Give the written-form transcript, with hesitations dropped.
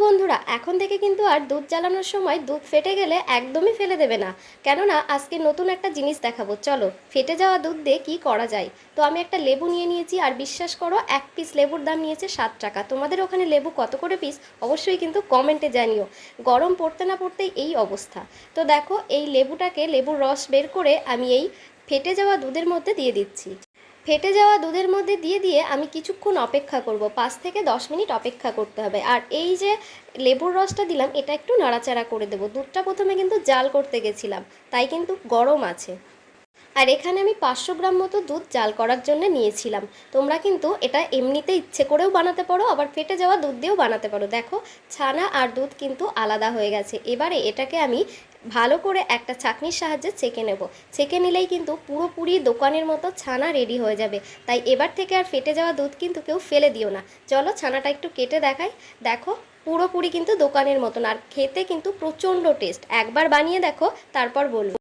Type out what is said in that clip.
বন্ধুরা, এখন থেকে কিন্তু আর দুধ জ্বালানোর সময় দুধ ফেটে গেলে একদমই ফেলে দেবে না। কেননা আজকে নতুন একটা জিনিস দেখাবো। চলো ফেটে যাওয়া দুধ দিয়ে কী করা যায়। তো আমি একটা লেবু নিয়ে নিয়েছি, আর বিশ্বাস করো এক পিস লেবুর দাম নিয়েছে 7 টাকা। তোমাদের ওখানে লেবু কত করে পিস অবশ্যই কিন্তু কমেন্টে জানিও। গরম পড়তে না পড়তেই এই অবস্থা। তো দেখো, এই লেবুটাকে, লেবুর রস বের করে আমি এই ফেটে যাওয়া দুধের মধ্যে দিয়ে দিচ্ছি। ফেটে যাওয়া দুধের মধ্যে দিয়ে আমি কিছুক্ষণ অপেক্ষা করব, 5 থেকে 10 মিনিট অপেক্ষা করতে হবে। আর এই যে লেবুর রসটা দিলাম, এটা একটু নাড়াচাড়া করে দেবো। দুধটা প্রথমে কিন্তু জাল করতে গেছিলাম, তাই কিন্তু গরম আছে। আর এখানে আমি 500 গ্রাম মতো দুধ জাল করার জন্য নিয়েছিলাম। তোমরা কিন্তু এটা এমনিতে ইচ্ছে করেও বানাতে পারো, আবার ফেটে যাওয়া দুধ দিয়েও বানাতে পারো। দেখো, ছানা আর দুধ কিন্তু আলাদা হয়ে গেছে। এবারে এটাকে আমি ভালো করে একটা ছাঁকনির সাহায্যে ছেঁকে নেব। ছেঁকে নিলেই কিন্তু পুরোপুরি দোকানের মতো ছানা রেডি হয়ে যাবে। তাই এবার থেকে আর ফেটে যাওয়া দুধ কিন্তু কেউ ফেলে দিও না। চলো ছানাটা একটু কেটে দেখাই। দেখো, পুরোপুরি কিন্তু দোকানের মতন, আর খেতে কিন্তু প্রচণ্ড টেস্ট। একবার বানিয়ে দেখো, তারপর বলবো।